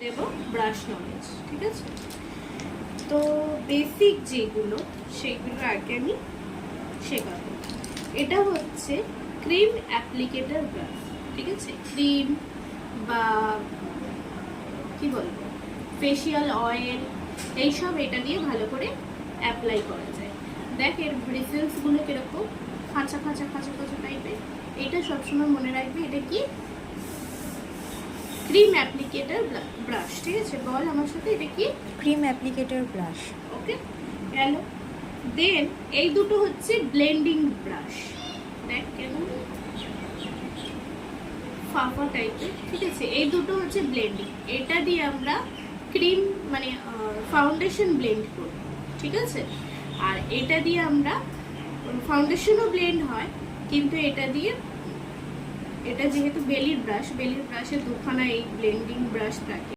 দেব brush knowledge, ঠিক আছে? তো বেসিক যেগুলো সেগুলো আগে আমি শেখাবো। এটা হচ্ছে ক্রিম অ্যাপ্লিকেটর ব্রাশ, ঠিক আছে? ক্রিম বা কি বলবো ফেসিয়াল অয়েল এইসব এটা দিয়ে ভালো করে অ্যাপ্লাই করা যায়। দেখ এর ব্রিসেলসগুলো কিরকম খাঁচা খাঁচা খাঁচা খাঁচা টাইপের। এটা সবসময় মনে রাখবে এটা কি ক্রিম অ্যাপ্লিকেটর ব্রাশ, ঠিক আছে? বল আমার সাথে এটা কি ক্রিম অ্যাপ্লিকেটর ব্রাশ। ওকে গেল। দেন এই দুটো হচ্ছে ব্লেন্ডিং ব্রাশ। দেখ কেমন ফাফা টাইপের, ঠিক আছে? এই দুটো হচ্ছে ব্লেন্ডিং। এটা দিয়ে আমরা ক্রিম মানে ফাউন্ডেশন ব্লেন্ড করি, ঠিক আছে? আর এটা দিয়ে আমরা ফাউন্ডেশনও ব্লেন্ড হয়, কিন্তু এটা দিয়ে এটা যেহেতু বেলির ব্রাশ, বেলির ব্রাশে দুখানা এই ব্লেন্ডিং ব্রাশ থাকে।